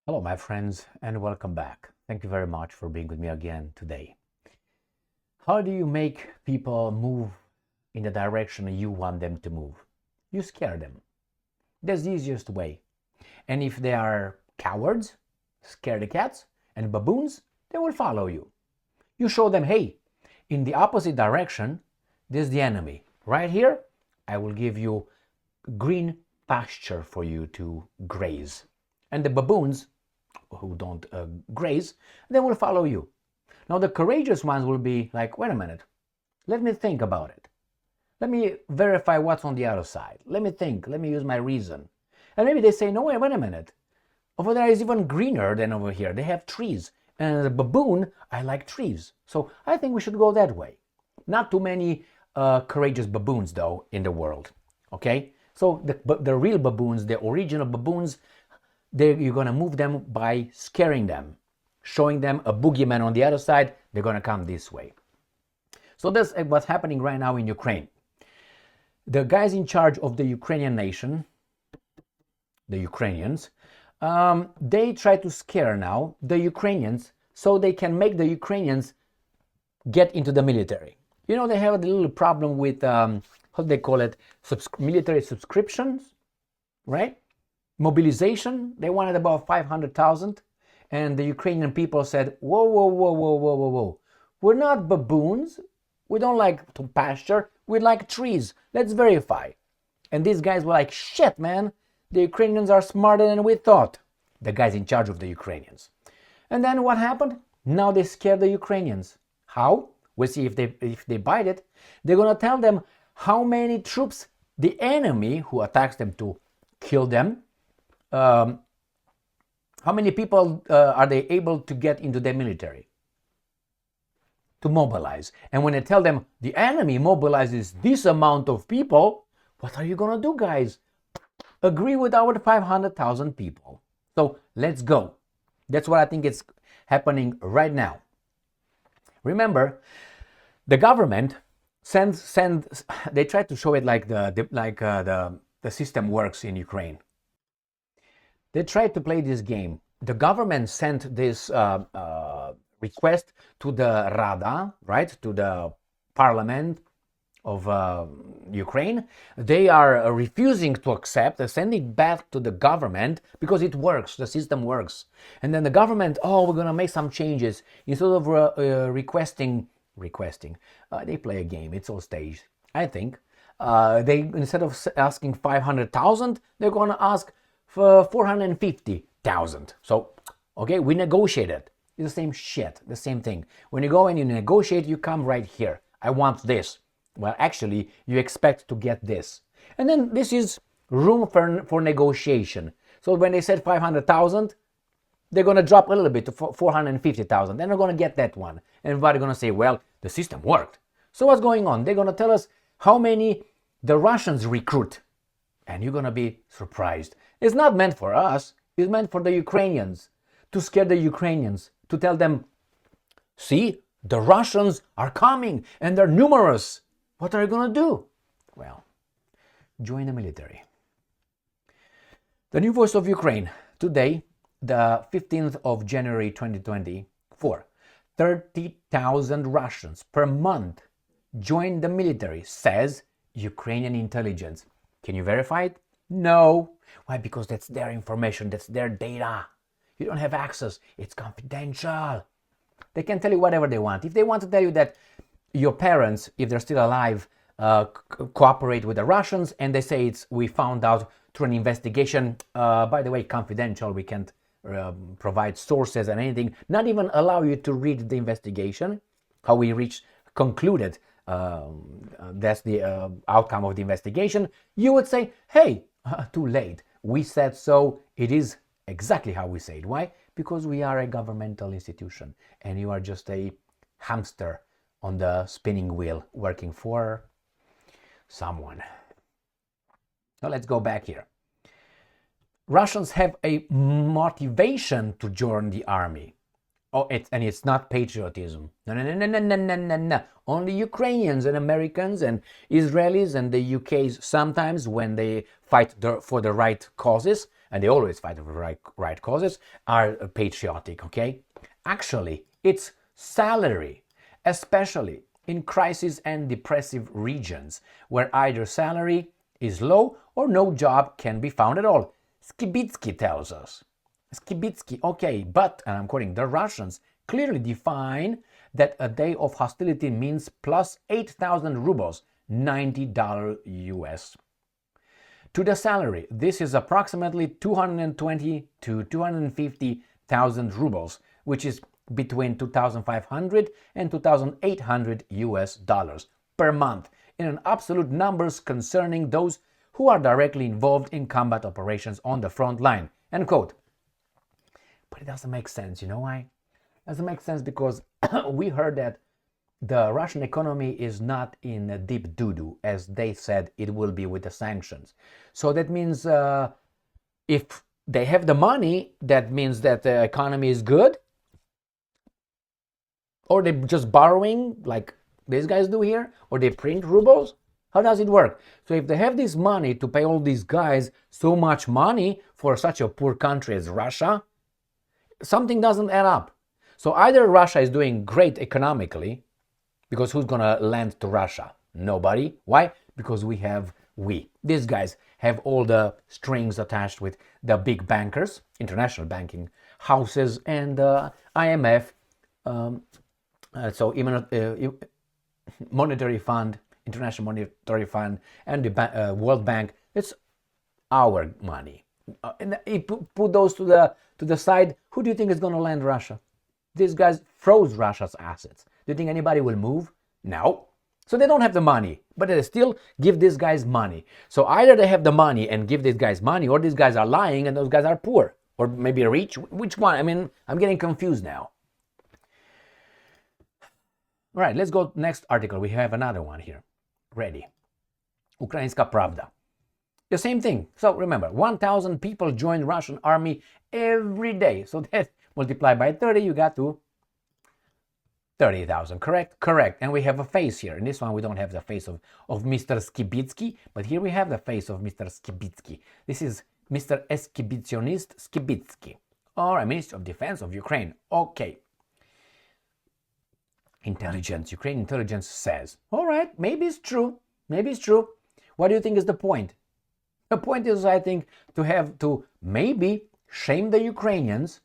Hello, my friends, and welcome back. Thank you very much for being with me again today. How do you make people move in the direction you want them to move? You scare them. That's the easiest way. And if they are cowards, scaredy cats, and baboons, they will follow you. You show them, hey, in the opposite direction, there's the enemy. Right here, I will give you green pasture for you to graze. And the baboons, who don't graze, they will follow you. Now the courageous ones will be like, wait a minute, let me think about it. Let me verify what's on the other side. Let me think, let me use my reason. And maybe they say, no, wait a minute. Over there is even greener than over here. They have trees. And as a baboon, I like trees. So I think we should go that way. Not too many courageous baboons, though, in the world. Okay? So the real baboons, the original baboons, you're going to move them by scaring them, showing them a boogeyman on the other side. They're going to come this way. So that's what's happening right now in Ukraine. The guys in charge of the Ukrainian nation, the Ukrainians, they try to scare now the Ukrainians so they can make the Ukrainians get into the military. You know, they have a little problem with, how do they call it, military subscriptions, right? Mobilization, they wanted about 500,000, and the Ukrainian people said, whoa, whoa, whoa, whoa, whoa, whoa, whoa. We're not baboons. We don't like to pasture. We like trees. Let's verify. And these guys were like, shit, man, the Ukrainians are smarter than we thought. The guys in charge of the Ukrainians. And then what happened? Now they scare the Ukrainians. How? We'll see if they bite it. They're going to tell them how many troops the enemy who attacks them to kill them, how many people are they able to get into their military? To mobilize. And when they tell them the enemy mobilizes this amount of people, what are you going to do, guys? Agree with our 500,000 people. So let's go. That's what I think is happening right now. Remember, the government they try to show it like the system works in Ukraine. They tried to play this game. The government sent this request to the Rada, right, to the parliament of Ukraine. They are refusing to accept. They're sending back to the government because it works. The system works. And then the government, we're going to make some changes. Instead of requesting, they play a game. It's all staged. I think they, instead of asking 500,000, they're going to ask for 450,000. So, okay, we negotiated. It's the same shit, the same thing. When you go and you negotiate, you come right here. I want this. Well, actually, you expect to get this. And then this is room for negotiation. So when they said 500,000, they're going to drop a little bit to 450,000. They're not going to get that one. And everybody's going to say, well, the system worked. So what's going on? They're going to tell us how many the Russians recruit. And you're going to be surprised. It's not meant for us. It's meant for the Ukrainians. To scare the Ukrainians. To tell them, see, the Russians are coming and they're numerous. What are you going to do? Well, join the military. The new voice of Ukraine. Today, the 15th of January 2024. 30,000 Russians per month join the military, says Ukrainian intelligence. Can you verify it? No. Why? Because that's their information, that's their data. You don't have access. It's confidential. They can tell you whatever they want. If they want to tell you that your parents, if they're still alive, cooperate with the Russians, and they say we found out through an investigation, by the way, confidential, we can't provide sources and anything, not even allow you to read the investigation, how we concluded that's the outcome of the investigation, you would say, hey, too late. We said so. It is exactly how we say it. Why? Because we are a governmental institution and you are just a hamster on the spinning wheel working for someone. Now let's go back here. Russians have a motivation to join the army. It's not patriotism. No. Only Ukrainians and Americans and Israelis and the UKs sometimes when they fight for the right causes, and they always fight for the right causes, are patriotic, okay? Actually, it's salary, especially in crisis and depressive regions where either salary is low or no job can be found at all. Skibitsky tells us. Skibitsky, okay, but, and I'm quoting, the Russians clearly define that a day of hostility means plus 8,000 rubles, $90 US. To the salary, this is approximately 220 to 250,000 rubles, which is between 2,500 and 2,800 US dollars per month, in absolute numbers concerning those who are directly involved in combat operations on the front line. End quote. But it doesn't make sense. You know why? It doesn't make sense because we heard that the Russian economy is not in a deep doo-doo, as they said it will be with the sanctions. So that means if they have the money, that means that the economy is good? Or they're just borrowing like these guys do here? Or they print rubles? How does it work? So if they have this money to pay all these guys so much money for such a poor country as Russia, something doesn't add up. So either Russia is doing great economically, because who's going to lend to Russia? Nobody. Why? Because these guys have all the strings attached with the big bankers, international banking houses, and IMF, Monetary Fund, International Monetary Fund, and the World Bank. It's our money. And if put those to the side, who do you think is going to lend Russia? These guys froze Russia's assets. Do you think anybody will move? No. So they don't have the money, but they still give these guys money. So either they have the money and give these guys money, or these guys are lying and those guys are poor, or maybe rich. Which one? I mean, I'm getting confused now. All right, let's go next article. We have another one here. Ready. Ukrainska Pravda. The same thing. So remember, 1,000 people join Russian army every day. So that multiplied by 30, you got to 30,000, correct? Correct. And we have a face here. In this one, we don't have the face of Mr. Skibitsky, but here we have the face of Mr. Skibitsky. This is Mr. Exhibitionist Skibitsky, or a Minister of Defense of Ukraine. Okay. Intelligence. Ukraine intelligence says, all right, maybe it's true. Maybe it's true. What do you think is the point? The point is, I think, to have to maybe shame the Ukrainians,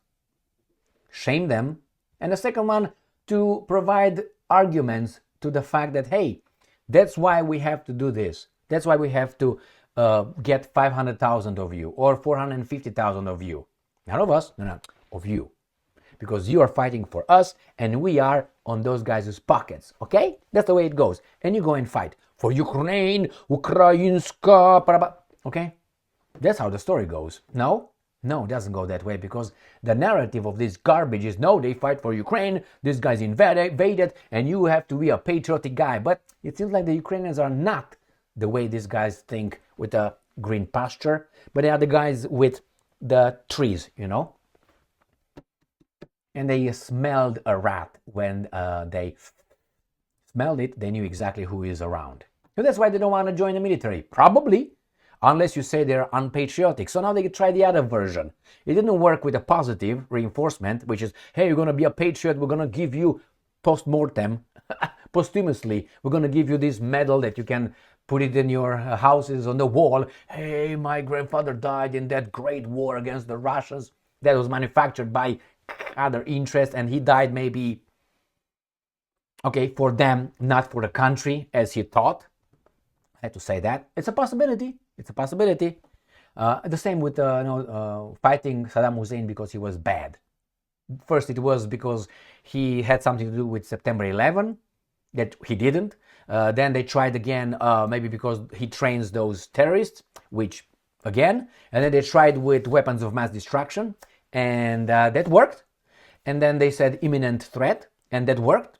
shame them, and the second one, to provide arguments to the fact that, hey, that's why we have to do this. That's why we have to get 500,000 of you or 450,000 of you. Not of us, no, of you. Because you are fighting for us and we are on those guys' pockets, okay? That's the way it goes. And you go and fight for Ukraine, Ukrainska, okay? That's how the story goes. No, it doesn't go that way, because the narrative of this garbage is, no, they fight for Ukraine, this guy's invaded, and you have to be a patriotic guy. But it seems like the Ukrainians are not the way these guys think with the green pasture, but they are the guys with the trees, you know? And they smelled a rat. When they smelled it, they knew exactly who is around. So that's why they don't want to join the military. Probably. Unless you say they're unpatriotic. So now they try the other version. It didn't work with a positive reinforcement, which is, hey, you're going to be a patriot. We're going to give you post-mortem, posthumously. We're going to give you this medal that you can put it in your houses on the wall. Hey, my grandfather died in that great war against the Russians. That was manufactured by other interests, and he died maybe, okay, for them, not for the country, as he thought. I had to say that. It's a possibility. It's a possibility. The same with fighting Saddam Hussein because he was bad. First, it was because he had something to do with September 11, that he didn't. Then they tried again, maybe because he trains those terrorists, which again. And then they tried with weapons of mass destruction, and that worked. And then they said imminent threat, and that worked.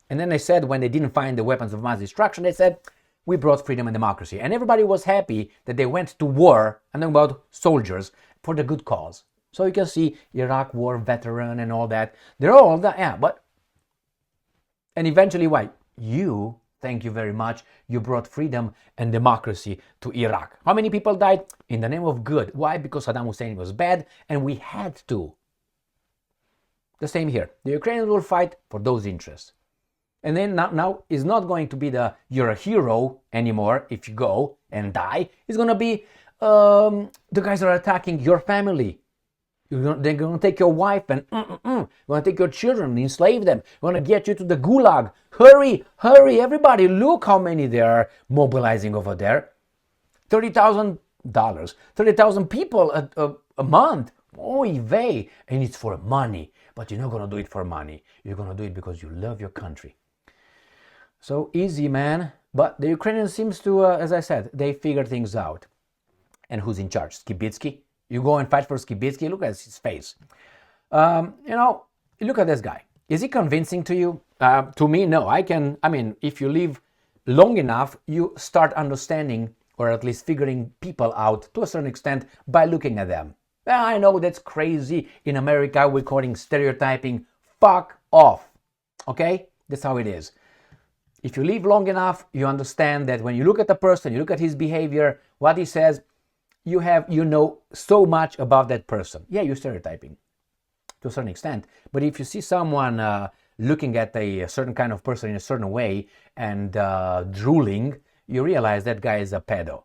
And then they said, when they didn't find the weapons of mass destruction, they said, we brought freedom and democracy. And everybody was happy that they went to war, and then about soldiers, for the good cause. So you can see Iraq war veteran and all that. They're all that, yeah, but... And eventually, why? You thank you very much. You brought freedom and democracy to Iraq. How many people died? In the name of good. Why? Because Saddam Hussein was bad and we had to. The same here. The Ukrainians will fight for those interests. And then now it's not going to be you're a hero anymore if you go and die. It's going to be the guys that are attacking your family. They're going to take your wife and going to take your children and enslave them. Going to get you to the gulag. Hurry, hurry, everybody. Look how many they are mobilizing over there. $30,000. 30,000 people a month. Oy vey. And it's for money. But you're not going to do it for money. You're going to do it because you love your country. So easy, man. But the Ukrainians seems to, as I said, they figure things out. And who's in charge? Skibitsky? You go and fight for Skibitsky? Look at his face. Look at this guy. Is he convincing to you? To me, no. If you live long enough, you start understanding or at least figuring people out to a certain extent by looking at them. I know that's crazy. In America, we're calling stereotyping. Fuck off. Okay? That's how it is. If you live long enough, you understand that when you look at a person, you look at his behavior, what he says, you know so much about that person. Yeah, you're stereotyping to a certain extent. But if you see someone looking at a certain kind of person in a certain way and drooling, you realize that guy is a pedo.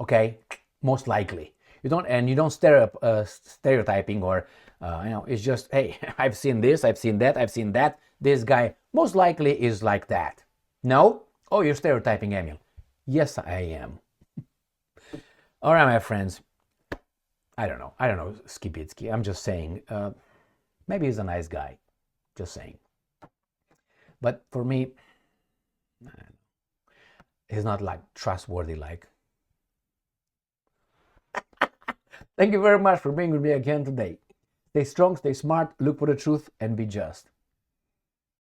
Okay? Most likely. You don't stereotyping or it's just, hey, I've seen this, I've seen that, I've seen that. This guy most likely is like that. No? Oh, you're stereotyping, Emil. Yes, I am. All right, my friends. I don't know Skibitsky. I'm just saying. Maybe he's a nice guy. Just saying. But for me, he's not like trustworthy like. Thank you very much for being with me again today. Stay strong, stay smart, look for the truth, and be just.